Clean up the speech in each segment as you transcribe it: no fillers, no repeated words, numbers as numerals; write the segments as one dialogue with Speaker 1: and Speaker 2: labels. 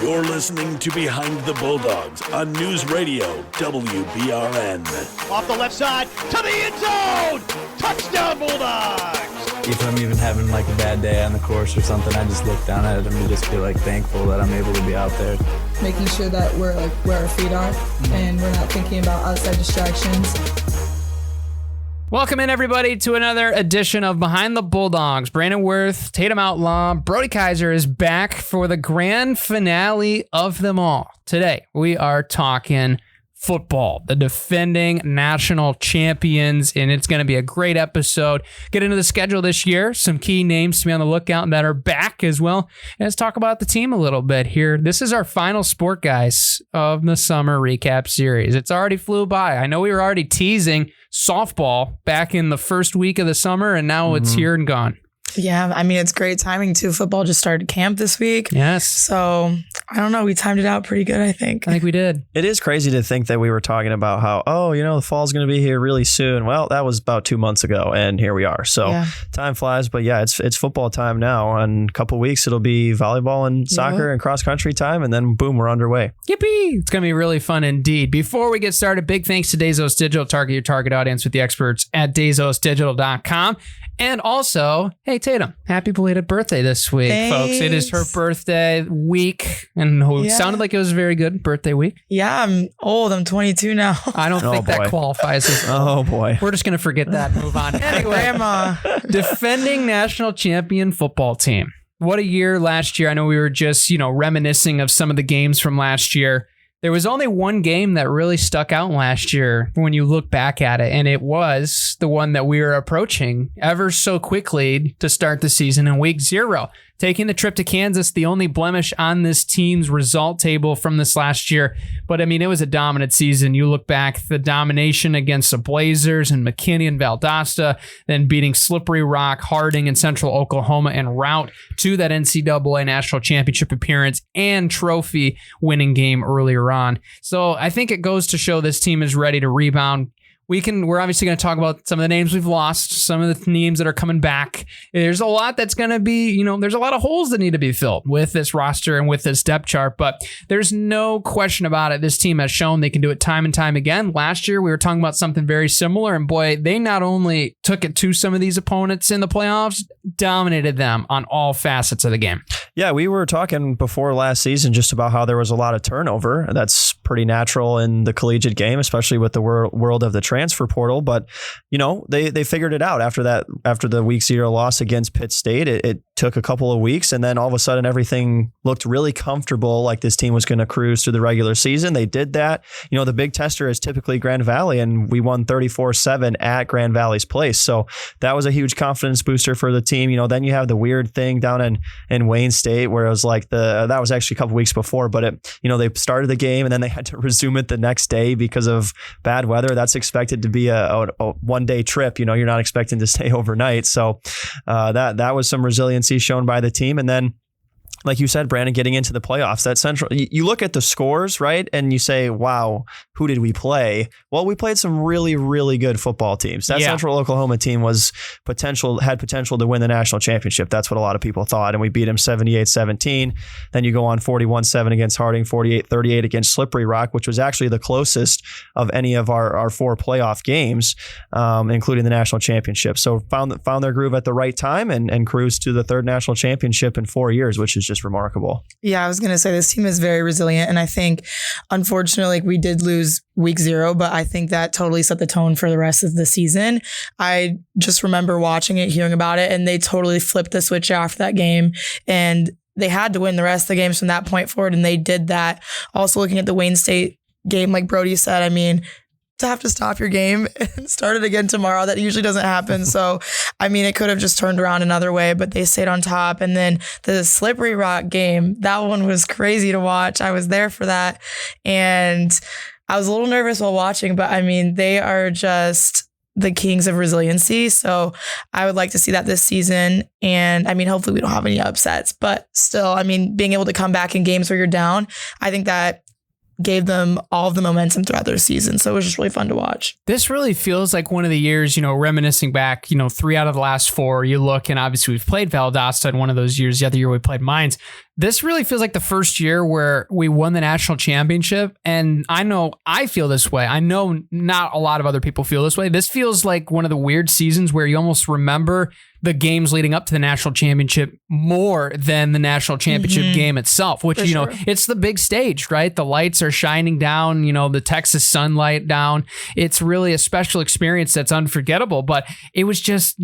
Speaker 1: You're listening to Behind the Bulldogs on News Radio WBRN.
Speaker 2: Off the left side to the end zone. Touchdown Bulldogs.
Speaker 3: If I'm even having like a bad day on the course or something, I just look down at it and just feel like thankful that I'm able to be out there.
Speaker 4: Making sure that we're like where our feet are and we're not thinking about outside distractions.
Speaker 5: Welcome in, everybody, to another edition of Behind the Bulldogs. Brandon Worth, Tatum Outlaw, Brody Kaiser is back for the grand finale of them all. Today, we are talking football, the defending national champions, and it's going to be a great episode. Get into the schedule this year, some key names to be on the lookout that are back as well. And let's talk about the team a little bit here. This is our final sport, guys, of the summer recap series. It's already flew by. I know we were already teasing softball back in the first week of the summer, and now it's here and gone.
Speaker 4: Yeah, I mean, it's great timing too. Football just started camp this week.
Speaker 5: Yes.
Speaker 4: So, I don't know. We timed it out pretty good, I think.
Speaker 5: I think we did.
Speaker 6: It is crazy to think that we were talking about how, the fall's going to be here really soon. Well, that was about 2 months ago, and here we are. So Time flies, but yeah, it's football time now. In a couple of weeks, it'll be volleyball and soccer and cross country time, and then boom, we're underway.
Speaker 5: Yippee! It's going to be really fun indeed. Before we get started, big thanks to Dazos Digital. Target your target audience with the experts at DazosDigital.com. And also, hey, Tatum, happy belated birthday this week, folks. It is her birthday week, and it sounded like it was a very good birthday week.
Speaker 4: Yeah, I'm old. I'm 22 now.
Speaker 5: I don't think that qualifies as
Speaker 6: Oh, boy.
Speaker 5: We're just going to forget that and move on. Anyway,
Speaker 4: Grandma.
Speaker 5: defending national champion football team. What a year last year. I know we were just, reminiscing of some of the games from last year. There was only one game that really stuck out last year when you look back at it, and it was the one that we were approaching ever so quickly to start the season in week 0. Taking the trip to Kansas, the only blemish on this team's result table from this last year. But, I mean, it was a dominant season. You look back, the domination against the Blazers and McKinney and Valdosta, then beating Slippery Rock, Harding, and Central Oklahoma en route to that NCAA National Championship appearance and trophy winning game earlier on. So I think it goes to show this team is ready to rebound. We're obviously going to talk about some of the names we've lost, some of the names that are coming back. There's a lot that's going to be, there's a lot of holes that need to be filled with this roster and with this depth chart, but there's no question about it. This team has shown they can do it time and time again. Last year, we were talking about something very similar, and boy, they not only took it to some of these opponents in the playoffs, dominated them on all facets of the game.
Speaker 6: Yeah, we were talking before last season just about how there was a lot of turnover. That's pretty natural in the collegiate game, especially with the world of the transfer portal. But, they figured it out after the week 0 loss against Pitt State. It took a couple of weeks, and then all of a sudden everything looked really comfortable, like this team was going to cruise through the regular season. They did that. The big tester is typically Grand Valley, and we won 34-7 at Grand Valley's place. So that was a huge confidence booster for the team. Then you have the weird thing down in Wayne State where it was like that was actually a couple weeks before, but they started the game and then they had to resume it the next day because of bad weather. That's expected to be a one-day trip. You're not expecting to stay overnight. So that was some resiliency shown by the team. And then, like you said, Brandon, getting into the playoffs, that central, you look at the scores, right? And you say, wow, who did we play? Well, we played some really, really good football teams. That Central Oklahoma team had potential to win the national championship. That's what a lot of people thought. And we beat them 78-17. Then you go on 41-7 against Harding, 48-38 against Slippery Rock, which was actually the closest of any of our 4 playoff games, including the national championship. So found their groove at the right time and cruised to the 3rd national championship in 4 years, which is just remarkable.
Speaker 4: Yeah, I was going to say this team is very resilient. And I think, unfortunately, we did lose week 0, but I think that totally set the tone for the rest of the season. I just remember watching it, hearing about it, and they totally flipped the switch after that game. And they had to win the rest of the games from that point forward, and they did that. Also, looking at the Wayne State game, like Brody said, I mean, to have to stop your game and start it again tomorrow, that usually doesn't happen. So, I mean, it could have just turned around another way, but they stayed on top. And then the Slippery Rock game, that one was crazy to watch. I was there for that. And I was a little nervous while watching, but I mean, they are just the kings of resiliency. So I would like to see that this season. And I mean, hopefully we don't have any upsets, but still, I mean, being able to come back in games where you're down, I think that gave them all of the momentum throughout their season. So it was just really fun to watch.
Speaker 5: This really feels like one of the years, reminiscing back, 3 out of the last 4, you look, and obviously we've played Valdosta in one of those years. The other year we played Mines. This really feels like the first year where we won the national championship. And I know I feel this way. I know not a lot of other people feel this way. This feels like one of the weird seasons where you almost remember the games leading up to the national championship more than the national championship game itself, which, it's the big stage, right? The lights are shining down, the Texas sunlight down. It's really a special experience that's unforgettable. But it was just,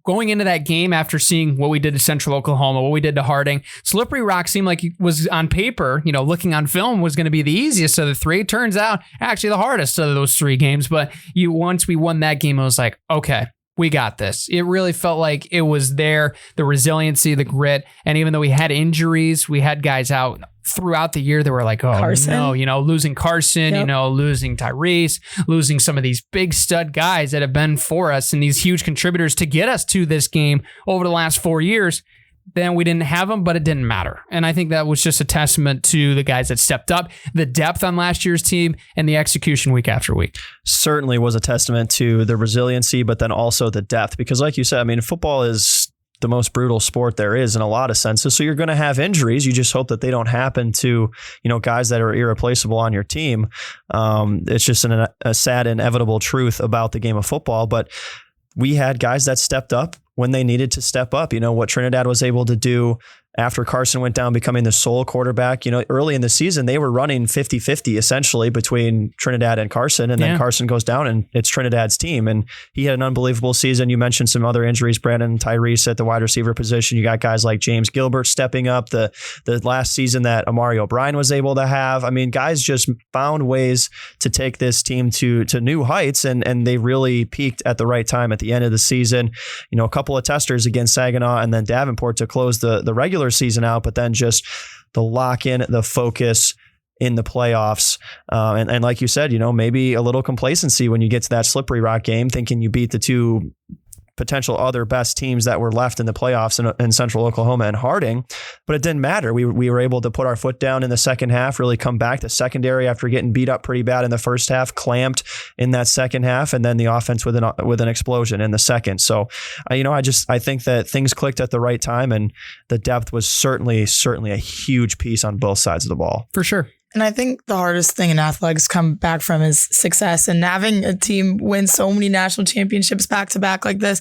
Speaker 5: going into that game after seeing what we did to Central Oklahoma, what we did to Harding, Slippery Rock seemed like it was on paper, looking on film was going to be the easiest of the 3. Turns out actually the hardest of those 3 games. But once we won that game, it was like, okay, we got this. It really felt like it was there, the resiliency, the grit. And even though we had injuries, we had guys out throughout the year that were like, oh,
Speaker 4: Carson.
Speaker 5: no, losing Carson, losing Tyrese, losing some of these big stud guys that have been for us and these huge contributors to get us to this game over the last 4 years. Then we didn't have them, but it didn't matter. And I think that was just a testament to the guys that stepped up, the depth on last year's team, and the execution week after week.
Speaker 6: Certainly was a testament to the resiliency, but then also the depth. Because like you said, football is the most brutal sport there is in a lot of senses. So you're going to have injuries. You just hope that they don't happen to, guys that are irreplaceable on your team. It's just a sad, inevitable truth about the game of football. But we had guys that stepped up when they needed to step up. What Trinidad was able to do after Carson went down, becoming the sole quarterback. Early in the season, they were running 50-50 essentially between Trinidad and Carson. And then Carson goes down and it's Trinidad's team. And he had an unbelievable season. You mentioned some other injuries, Brandon and Tyrese at the wide receiver position. You got guys like James Gilbert stepping up the last season that Amari O'Brien was able to have. Guys just found ways to take this team to new heights, and they really peaked at the right time at the end of the season. A couple of testers against Saginaw and then Davenport to close the regular season out, but then just the lock in, the focus in the playoffs. And like you said, maybe a little complacency when you get to that Slippery Rock game, thinking you beat the 2 potential other best teams that were left in the playoffs in Central Oklahoma and Harding, but it didn't matter. We were able to put our foot down in the second half, really come back. The secondary, after getting beat up pretty bad in the first half, clamped in that second half, and then the offense with an explosion in the second. So, I think that things clicked at the right time, and the depth was certainly a huge piece on both sides of the ball.
Speaker 5: For sure.
Speaker 4: And I think the hardest thing in athletics come back from is success, and having a team win so many national championships back to back like this.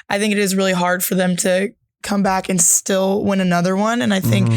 Speaker 4: I think it is really hard for them to come back and still win another one. And I think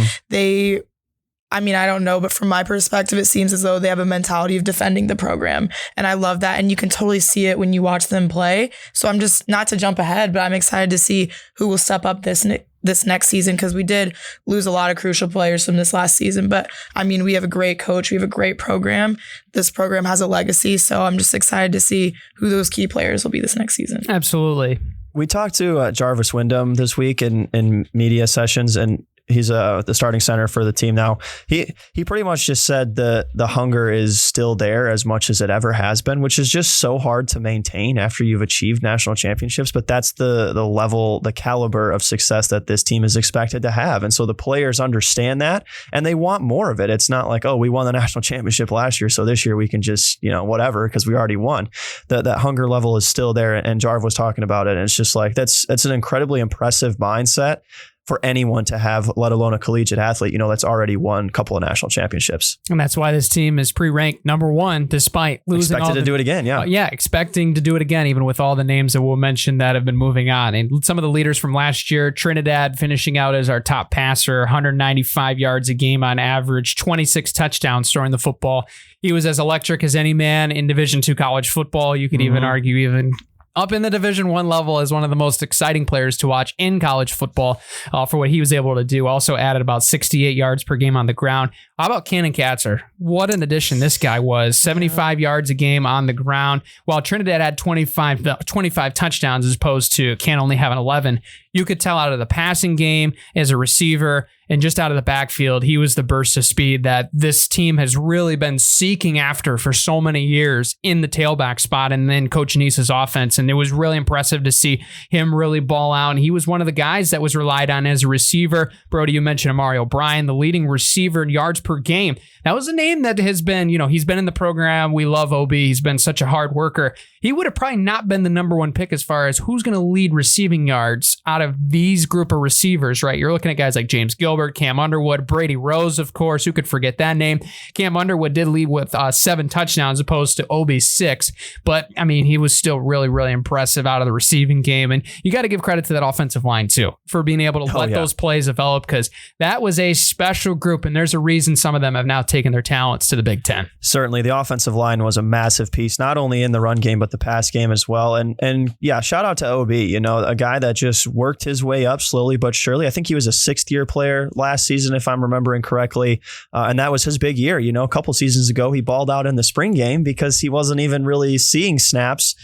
Speaker 4: I don't know, but from my perspective, it seems as though they have a mentality of defending the program. And I love that. And you can totally see it when you watch them play. So I'm just, not to jump ahead, but I'm excited to see who will step up this next season, because we did lose a lot of crucial players from this last season. But we have a great coach. We have a great program. This program has a legacy. So I'm just excited to see who those key players will be this next season.
Speaker 5: Absolutely.
Speaker 6: We talked to Jarvis Wyndham this week in media sessions, and he's the starting center for the team now. He pretty much just said the hunger is still there as much as it ever has been, which is just so hard to maintain after you've achieved national championships. But that's the level, the caliber of success that this team is expected to have. And so the players understand that, and they want more of it. It's not like, oh, we won the national championship last year, so this year we can just, whatever, because we already won. That hunger level is still there. And Jarv was talking about it. And it's just like, that's an incredibly impressive mindset for anyone to have, let alone a collegiate athlete, that's already won a couple of national championships.
Speaker 5: And that's why this team is pre-ranked number 1, despite losing.
Speaker 6: Expected to do it again, yeah.
Speaker 5: Expecting to do it again, even with all the names that we'll mention that have been moving on. And some of the leaders from last year, Trinidad finishing out as our top passer, 195 yards a game on average, 26 touchdowns throwing the football. He was as electric as any man in Division II college football. You could even argue even up in the Division I level as one of the most exciting players to watch in college football for what he was able to do. Also added about 68 yards per game on the ground. How about Cannon Katzer? What an addition this guy was. 75 yards a game on the ground. While Trinidad had 25 touchdowns as opposed to Cannon only having 11. you could tell out of the passing game as a receiver and just out of the backfield, he was the burst of speed that this team has really been seeking after for so many years in the tailback spot and then Coach Nice's offense. And it was really impressive to see him really ball out. And he was one of the guys that was relied on as a receiver. Brody, you mentioned Amari O'Brien, the leading receiver in yards per game. That was a name that has been, he's been in the program. We love OB. He's been such a hard worker. He would have probably not been the number one pick as far as who's going to lead receiving yards out of these group of receivers, right? You're looking at guys like James Gilbert, Cam Underwood, Brady Rose, of course. Who could forget that name? Cam Underwood did lead with 7 touchdowns opposed to OB's 6. But, he was still really, really impressive out of the receiving game. And you got to give credit to that offensive line, too, for being able to let those plays develop because that was a special group. And there's a reason some of them have now taken their talents to the Big Ten.
Speaker 6: Certainly, the offensive line was a massive piece, not only in the run game, but the pass game as well. And yeah, shout out to OB, a guy that just worked his way up slowly but surely. I think he was a 6th-year player last season, if I'm remembering correctly. And that was his big year. A couple seasons ago, he balled out in the spring game because he wasn't even really seeing snaps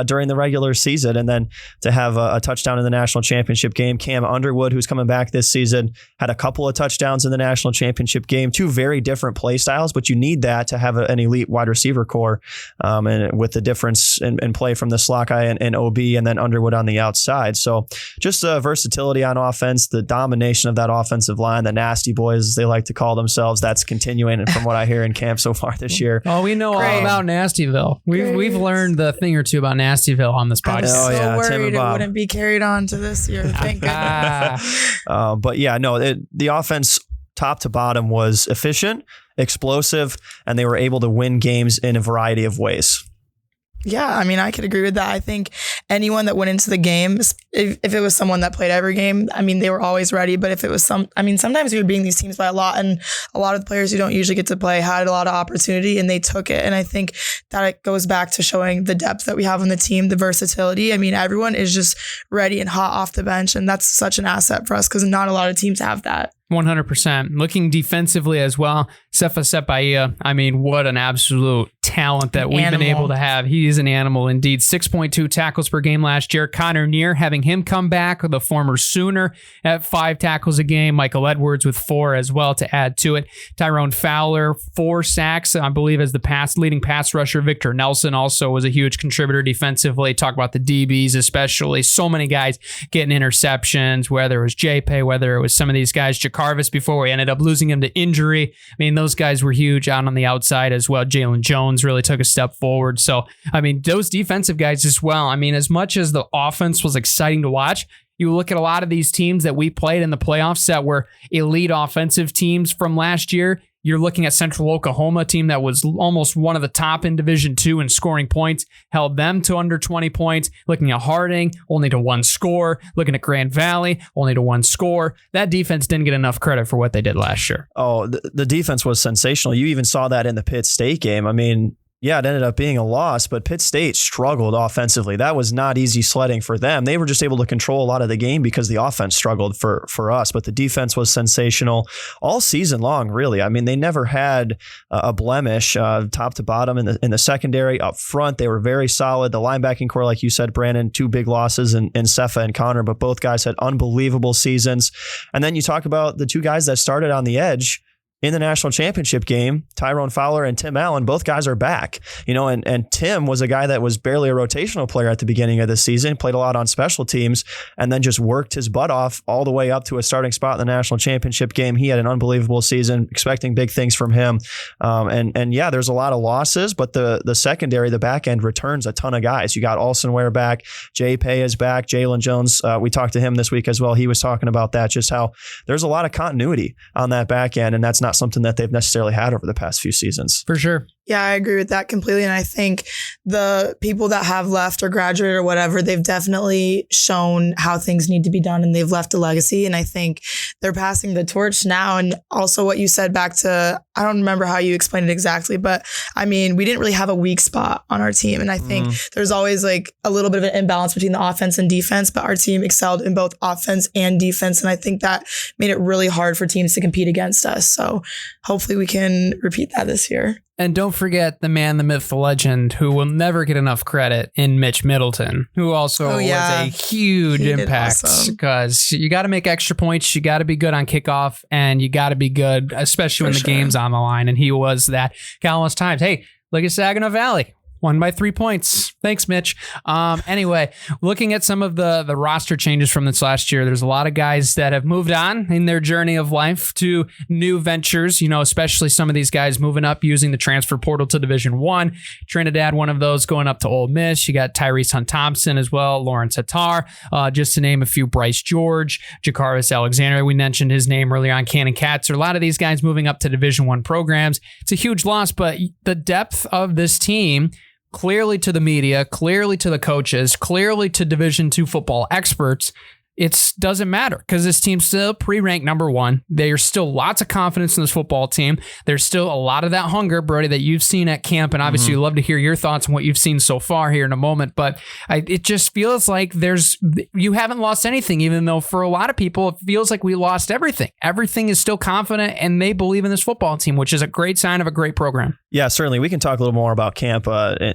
Speaker 6: during the regular season. And then to have a touchdown in the national championship game. Cam Underwood, who's coming back this season, had a couple of touchdowns in the national championship game. 2 very different play styles, but you need that to have an elite wide receiver core. And with the difference in play from the slot guy and OB and then Underwood on the outside. So just versatility on offense, the domination of that offensive line, the nasty boys, as they like to call themselves, that's continuing. And from what I hear in camp so far this year.
Speaker 5: Oh, we know all about Nastyville. We've learned a thing or two about Nastyville on this podcast.
Speaker 4: I'm so worried it wouldn't be carried on to this year. Thank goodness.
Speaker 6: But yeah, no, the offense top to bottom was efficient, explosive, and they were able to win games in a variety of ways.
Speaker 4: Yeah, I could agree with that. I think anyone that went into the game, if it was someone that played every game, they were always ready. But if it was sometimes we were beating these teams by a lot, and a lot of the players who don't usually get to play had a lot of opportunity and they took it. And I think that it goes back to showing the depth that we have on the team, the versatility. Everyone is just ready and hot off the bench, and that's such an asset for us because not a lot of teams have that.
Speaker 5: 100%. Looking defensively as well, Sefa Sepaia, what an absolute talent that we've been able to have. He is an animal indeed. 6.2 tackles per game last year. Connor Neer having him come back, the former Sooner, at 5 tackles a game. Michael Edwards with 4 as well to add to it. Tyrone Fowler, 4 sacks, I believe, as the leading pass rusher. Victor Nelson also was a huge contributor defensively. Talk about the DBs especially. So many guys getting interceptions, whether it was J-Pay, whether it was some of these guys, Jacarvis, before we ended up losing him to injury. Those guys were huge out on the outside as well. Jalen Jones really took a step forward. So, those defensive guys as well. As much as the offense was exciting to watch, you look at a lot of these teams that we played in the playoffs that were elite offensive teams from last year. You're looking at Central Oklahoma, team that was almost one of the top in Division II in scoring points, held them to under 20 points. Looking at Harding, only to 1 score. Looking at Grand Valley, only to 1 score. That defense didn't get enough credit for what they did last year.
Speaker 6: Oh, the defense was sensational. You even saw that in the Pitt State game. Yeah, it ended up being a loss, but Pitt State struggled offensively. That was not easy sledding for them. They were just able to control a lot of the game because the offense struggled for us, but the defense was sensational all season long, really. They never had a blemish top to bottom in the secondary. Up front, they were very solid. The linebacking core, like you said, Brandon, 2 big losses in Sefa and Connor, but both guys had unbelievable seasons. And then you talk about the 2 guys that started on the edge in the national championship game, Tyrone Fowler and Tim Allen, both guys are back. And Tim was a guy that was barely a rotational player at the beginning of the season, played a lot on special teams, and then just worked his butt off all the way up to a starting spot in the national championship game. He had an unbelievable season, expecting big things from him. And yeah, there's a lot of losses, but the secondary, the back end returns a ton of guys. You got Alson Ware back, J-Pay is back, Jalen Jones. We talked to him this week as well. He was talking about that, just how there's a lot of continuity on that back end, and that's not something that they've necessarily had over the past few seasons.
Speaker 5: For sure.
Speaker 4: Yeah, I agree with that completely. And I think the people that have left or graduated or whatever, they've definitely shown how things need to be done and they've left a legacy. And I think they're passing the torch now. And also what you said back to, I don't remember how you explained it exactly, but we didn't really have a weak spot on our team. And I think there's always like a little bit of an imbalance between the offense and defense, but our team excelled in both offense and defense. And I think that made it really hard for teams to compete against us. So hopefully we can repeat that this year.
Speaker 5: And don't forget the man, the myth, the legend, who will never get enough credit in Mitch Middleton, who also was a huge impact because you got to make extra points. You got to be good on kickoff and you got to be good, especially when the game's on the line. And he was that countless times. Hey, look at Saginaw Valley. Won by 3 points. Thanks, Mitch. Anyway, looking at some of the roster changes from this last year, there's a lot of guys that have moved on in their journey of life to new ventures, especially some of these guys moving up using the transfer portal to Division I. Trinidad, one of those going up to Ole Miss. You got Tyrese Hunt-Thompson as well, Lawrence Hattar, just to name a few, Bryce George, Jakaris Alexander. We mentioned his name earlier on, Cannon Katzer. A lot of these guys moving up to Division I programs. It's a huge loss, but the depth of this team, clearly to the media, clearly to the coaches, clearly to Division II football experts, it doesn't matter because this team's still pre-ranked number 1. There's still lots of confidence in this football team. There's still a lot of that hunger, Brody, that you've seen at camp. And obviously, you'd love to hear your thoughts on what you've seen so far here in a moment. But it just feels like you haven't lost anything, even though for a lot of people, it feels like we lost everything. Everything is still confident and they believe in this football team, which is a great sign of a great program. Yeah,
Speaker 6: certainly. We can talk a little more about camp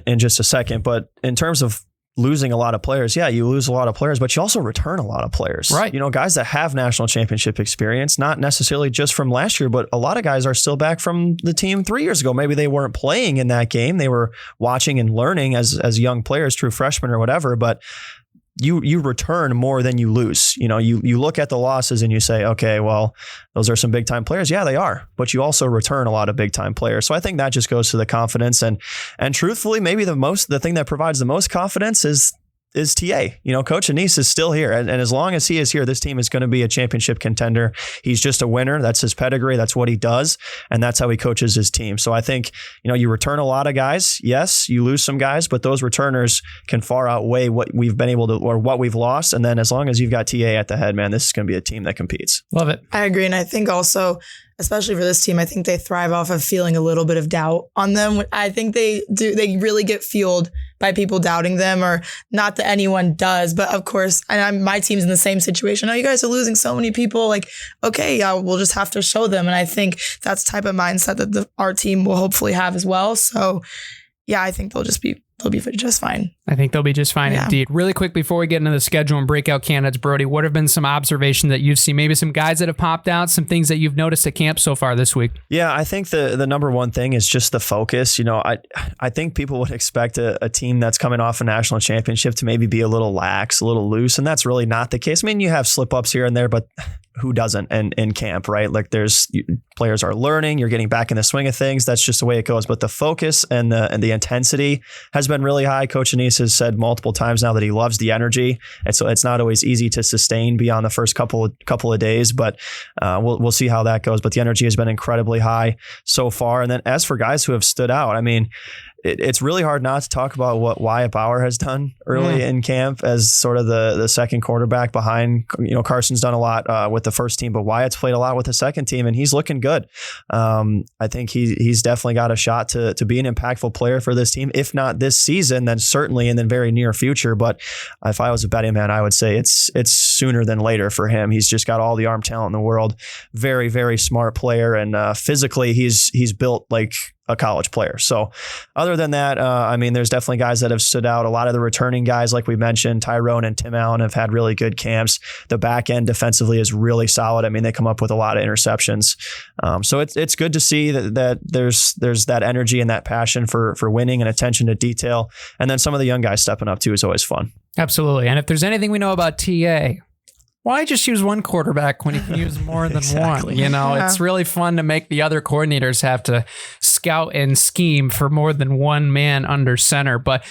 Speaker 6: in just a second. But in terms of losing a lot of players, you lose a lot of players, but you also return a lot of players.
Speaker 5: Right.
Speaker 6: Guys that have national championship experience, not necessarily just from last year, but a lot of guys are still back from the team 3 years ago. Maybe they weren't playing in that game. They were watching and learning as young players, true freshmen or whatever, but you return more than you lose. You look at the losses and you say, okay, well, those are some big time players. Yeah, they are, but you also return a lot of big time players. So I think that just goes to the confidence and truthfully, maybe the thing that provides the most confidence is TA. Coach Anise is still here. And as long as he is here, this team is going to be a championship contender. He's just a winner. That's his pedigree. That's what he does. And that's how he coaches his team. So I think, you return a lot of guys. Yes, you lose some guys, but those returners can far outweigh what we've been able to, or what we've lost. And then as long as you've got TA at the head, man, this is going to be a team that competes.
Speaker 5: Love it.
Speaker 4: I agree. And I think also, especially for this team, I think they thrive off of feeling a little bit of doubt on them. I think they really get fueled by people doubting them, or not that anyone does, but of course, and my team's in the same situation. Oh, you guys are losing so many people. Like, okay, yeah, we'll just have to show them. And I think that's the type of mindset that our team will hopefully have as well. So yeah, I think they'll be just fine.
Speaker 5: I think they'll be just fine indeed. Really quick before we get into the schedule and breakout candidates, Brody, what have been some observations that you've seen? Maybe some guys that have popped out, some things that you've noticed at camp so far this week?
Speaker 6: Yeah, I think the number one thing is just the focus. I think people would expect a team that's coming off a national championship to maybe be a little lax, a little loose, and that's really not the case. I mean, you have slip-ups here and there, but who doesn't in camp, right? Like players are learning, you're getting back in the swing of things. That's just the way it goes. But the focus and the intensity has been really high. Coach Anise has said multiple times now that he loves the energy. And so it's not always easy to sustain beyond the first couple of days, but we'll see how that goes. But the energy has been incredibly high so far. And then as for guys who have stood out, I mean, it's really hard not to talk about what Wyatt Bauer has done early in camp as sort of the second quarterback behind, Carson's done a lot with the first team, but Wyatt's played a lot with the second team and he's looking good. I think he's definitely got a shot to be an impactful player for this team. If not this season, then certainly in the very near future. But if I was a betting man, I would say it's sooner than later for him. He's just got all the arm talent in the world. Very, very smart player. And physically he's built like a college player. So other than that, there's definitely guys that have stood out. A lot of the returning guys, like we mentioned, Tyrone and Tim Allen have had really good camps. The back end defensively is really solid. I mean, they come up with a lot of interceptions. So it's good to see that there's that energy and that passion for winning and attention to detail. And then some of the young guys stepping up too is always fun.
Speaker 5: Absolutely. And if there's anything we know about TA, why just use one quarterback when you can use more than one? It's really fun to make the other coordinators have to scout and scheme for more than one man under center. But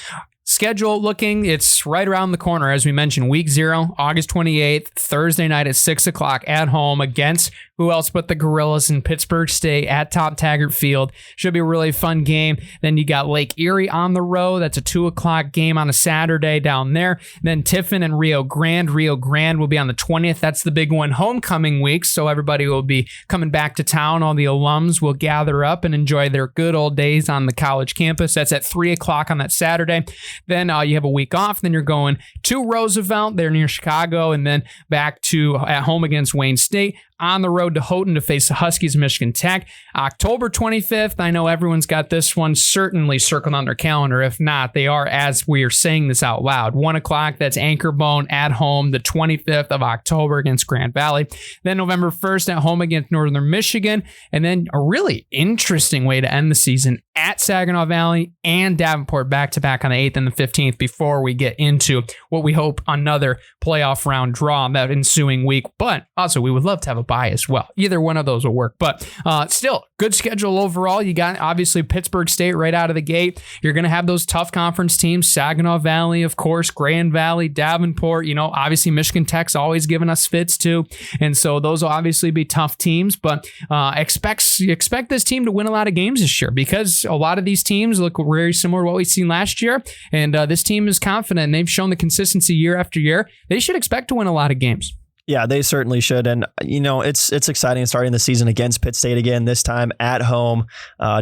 Speaker 5: schedule looking, it's right around the corner. As we mentioned, week 0, August 28th, Thursday night at 6:00 at home against who else but the Gorillas in Pittsburgh State at Top Taggart Field. Should be a really fun game. Then you got Lake Erie on the road. That's a 2:00 game on a Saturday down there. Then Tiffin and Rio Grande. Rio Grande will be on the 20th. That's the big one, homecoming week. So everybody will be coming back to town. All the alums will gather up and enjoy their good old days on the college campus. That's at 3:00 on that Saturday. Then you have a week off. Then you're going to Roosevelt. They're near Chicago. And then back to at home against Wayne State. on the road to Houghton to face the Huskies of Michigan Tech. October 25th, I know everyone's got this one certainly circled on their calendar. If not, they are, as we are saying this out loud. 1 o'clock, that's Anchor Bone at home, the 25th of October against Grand Valley. Then November 1st at home against Northern Michigan. And then a really interesting way to end the season at Saginaw Valley and Davenport back-to-back on the 8th and the 15th before we get into what we hope another playoff round draw that ensuing week. But also, we would love to have a bye as well. Either one of those will work. But still, good schedule overall. You got, obviously, Pittsburgh State right out of the gate. You're going to have those tough conference teams. Saginaw Valley, of course, Grand Valley, Davenport. Obviously, Michigan Tech's always giving us fits, too. And so those will obviously be tough teams. But expect this team to win a lot of games this year because a lot of these teams look very similar to what we've seen last year. And this team is confident. And they've shown the consistency year after year. They should expect to win a lot of games.
Speaker 6: Yeah, they certainly should. And, it's exciting starting the season against Pitt State again, this time at home,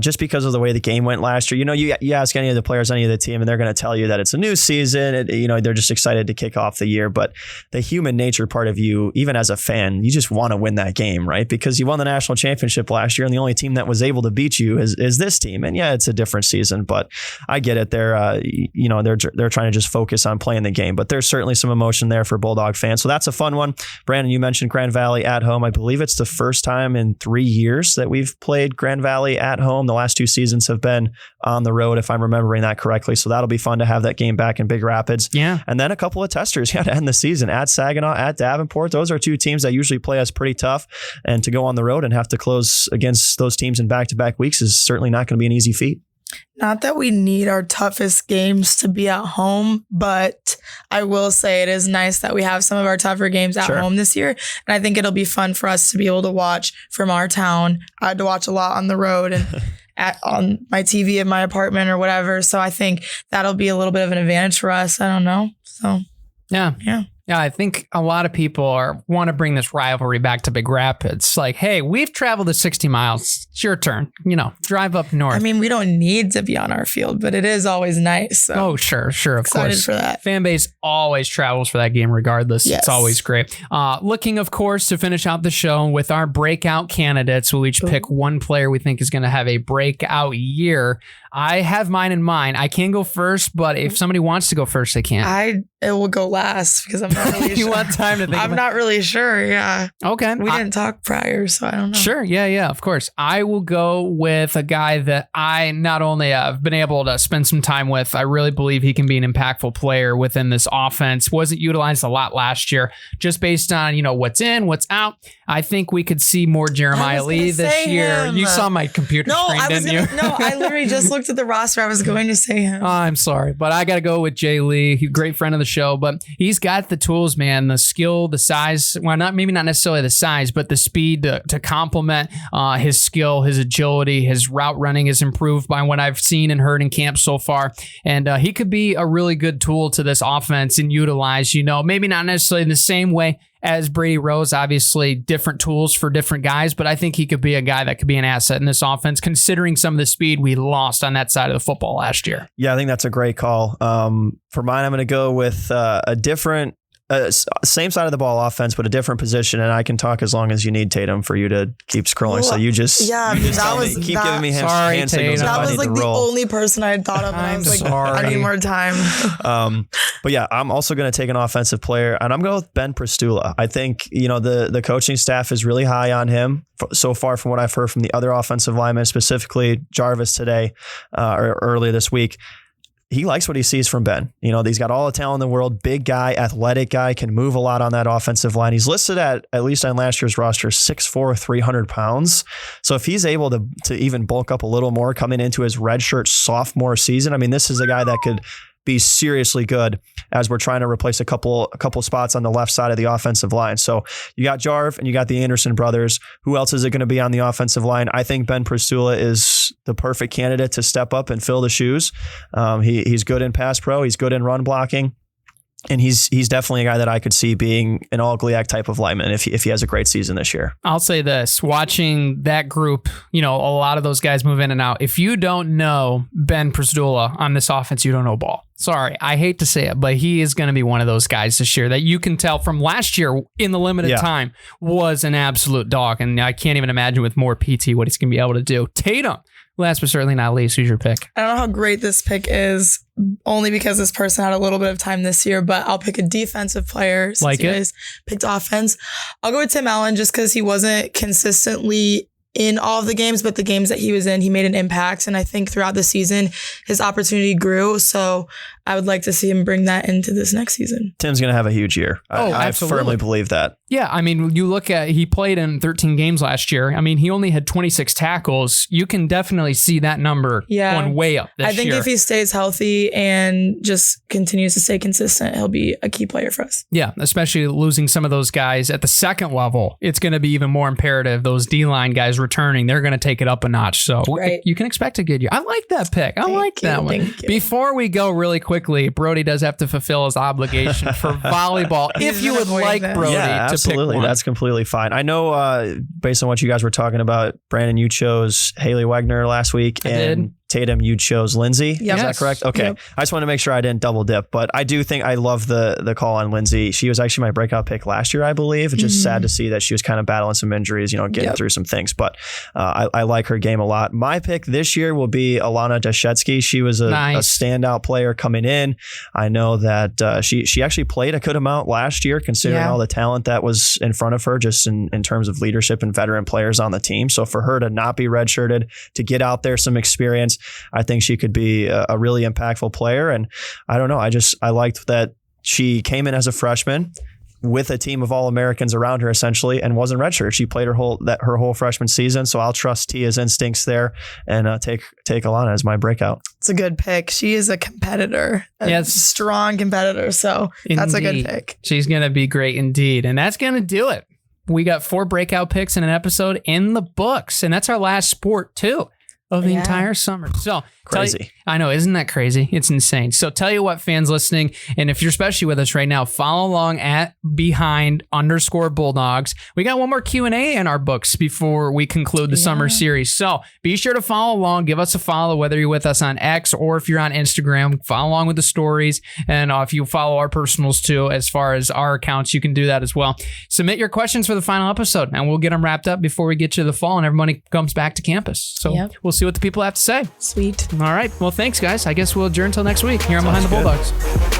Speaker 6: just because of the way the game went last year. You ask any of the players, any of the team, and they're going to tell you that it's a new season. They're just excited to kick off the year. But the human nature part of you, even as a fan, you just want to win that game, right? Because you won the national championship last year, and the only team that was able to beat you is this team. And yeah, it's a different season, but I get it. They're trying to just focus on playing the game. But there's certainly some emotion there for Bulldog fans. So that's a fun one. Brandon, you mentioned Grand Valley at home. I believe it's the first time in 3 years that we've played Grand Valley at home. The last 2 seasons have been on the road, if I'm remembering that correctly. So that'll be fun to have that game back in Big Rapids. Yeah. And then a couple of testers to end the season at Saginaw, at Davenport. Those are 2 teams that usually play us pretty tough. And to go on the road and have to close against those teams in back-to-back weeks is certainly not going to be an easy feat.
Speaker 4: Not that we need our toughest games to be at home, but I will say it is nice that we have some of our tougher games at home this year. And I think it'll be fun for us to be able to watch from our town. I had to watch a lot on the road and on my TV in my apartment or whatever. So I think that'll be a little bit of an advantage for us. I don't know. So yeah.
Speaker 5: Yeah, I think a lot of people want to bring this rivalry back to Big Rapids. Like, hey, we've traveled the 60 miles. It's your turn. Drive up north.
Speaker 4: I mean, we don't need to be on our field, but it is always nice. So.
Speaker 5: Oh, sure. Of
Speaker 4: Excited
Speaker 5: course.
Speaker 4: for that.
Speaker 5: Fan base always travels for that game regardless. Yes. It's always great. Looking, of course, to finish out the show with our breakout candidates. We'll each pick one player we think is going to have a breakout year. I have mine in mind. I can go first, but if somebody wants to go first, they can.
Speaker 4: It will go last because I'm not really sure.
Speaker 5: You want time to think
Speaker 4: I'm not really sure, yeah.
Speaker 5: Okay.
Speaker 4: We didn't talk prior, so I don't know.
Speaker 5: Sure, yeah, of course. I will go with a guy that I not only have been able to spend some time with, I really believe he can be an impactful player within this offense. Wasn't utilized a lot last year, just based on, what's in, what's out. I think we could see more Jeremiah Lee this year. You saw my computer screen, didn't you?
Speaker 4: No, I literally just looked at the roster. I was going to say him.
Speaker 5: Oh, I'm sorry, but I got to go with Jay Lee. He's a great friend of the show, but he's got the tools, man, the skill, the size. Well, maybe not necessarily the size, but the speed to complement his skill, his agility, his route running is improved by what I've seen and heard in camp so far. And he could be a really good tool to this offense and utilize, maybe not necessarily in the same way as Brady Rose, obviously different tools for different guys, but I think he could be a guy that could be an asset in this offense, considering some of the speed we lost on that side of the football last year.
Speaker 6: Yeah, I think that's a great call. For mine, I'm going to go with a different, same side of the ball offense, but a different position. And I can talk as long as you need, Tatum, for you to keep scrolling. So you just, keep giving me hand signals.
Speaker 4: That was like the only person I had thought of. And I was like, I need more time.
Speaker 6: But yeah, I'm also going to take an offensive player, and I'm going with Ben Pristula. I think, the coaching staff is really high on him so far from what I've heard from the other offensive linemen, specifically Jarvis today or earlier this week. He likes what he sees from Ben. He's got all the talent in the world, big guy, athletic guy, can move a lot on that offensive line. He's listed at least on last year's roster, 6'4", 300 pounds. So if he's able to even bulk up a little more coming into his redshirt sophomore season, I mean, this is a guy that could be seriously good as we're trying to replace a couple spots on the left side of the offensive line. So you got Jarv and you got the Anderson brothers. Who else is it going to be on the offensive line? I think Ben Pristula is the perfect candidate to step up and fill the shoes. He's good in pass pro. He's good in run blocking. And he's definitely a guy that I could see being an all-GLIAC type of lineman if he has a great season this year.
Speaker 5: I'll say this, watching that group, a lot of those guys move in and out. If you don't know Ben Pristula on this offense, you don't know ball. Sorry, I hate to say it, but he is going to be one of those guys this year that you can tell from last year in the limited time was an absolute dog. And I can't even imagine with more PT what he's going to be able to do. Tatum, last but certainly not least, who's your pick?
Speaker 4: I don't know how great this pick is, only because this person had a little bit of time this year, but I'll pick a defensive player since
Speaker 5: Like
Speaker 4: you
Speaker 5: it?
Speaker 4: guys picked offense. I'll go with Tim Allen just because he wasn't consistently in all of the games, but the games that he was in, he made an impact. And I think throughout the season, his opportunity grew. So I would like to see him bring that into this next season.
Speaker 6: Tim's going to have a huge year. I firmly believe that.
Speaker 5: Yeah, I mean, you look at, he played in 13 games last year. I mean, he only had 26 tackles. You can definitely see that number going way up this year.
Speaker 4: I think if he stays healthy and just continues to stay consistent, he'll be a key player for us.
Speaker 5: Yeah, especially losing some of those guys at the second level. It's going to be even more imperative. Those D-line guys returning, they're going to take it up a notch. So you can expect a good year. I like that pick. I like that one. Before we go really quickly, Brody does have to fulfill his obligation for volleyball. If you would like Brody to pick one.
Speaker 6: That's completely fine. I know based on what you guys were talking about, Brandon, you chose Haley Wegner last week.
Speaker 5: I did.
Speaker 6: Tatum, you chose Lindsay.
Speaker 4: Yep.
Speaker 6: Is that correct? Okay. Yep. I just want to make sure I didn't double dip, but I do think I love the call on Lindsay. She was actually my breakout pick last year, I believe. It's just sad to see that she was kind of battling some injuries, getting through some things, but I like her game a lot. My pick this year will be Alana Deshetsky. She was a standout player coming in. I know that she actually played a good amount last year, considering all the talent that was in front of her, just in terms of leadership and veteran players on the team. So for her to not be redshirted, to get out there, some experience, I think she could be a really impactful player. And I don't know, I liked that she came in as a freshman with a team of All-Americans around her essentially and wasn't redshirted. She played her whole freshman season. So I'll trust Tia's instincts there and take Alana as my breakout.
Speaker 4: It's a good pick. She is a competitor, a strong competitor. So that's a good pick.
Speaker 5: She's going to be great indeed. And that's going to do it. We got 4 breakout picks in an episode in the books. And that's our last sport too of the entire summer. So
Speaker 6: crazy.
Speaker 5: I know, isn't that crazy? It's insane. So tell you what, fans listening, and if you're especially with us right now, follow along at @behind_Bulldogs. We got one more Q&A in our books before we conclude the summer series. So be sure to follow along. Give us a follow, whether you're with us on X or if you're on Instagram. Follow along with the stories. And if you follow our personals too, as far as our accounts, you can do that as well. Submit your questions for the final episode, and we'll get them wrapped up before we get to the fall and everybody comes back to campus. So we'll see what the people have to say.
Speaker 4: Sweet.
Speaker 5: All right. Well, thanks, guys. I guess we'll adjourn until next week here on Behind the Bulldogs.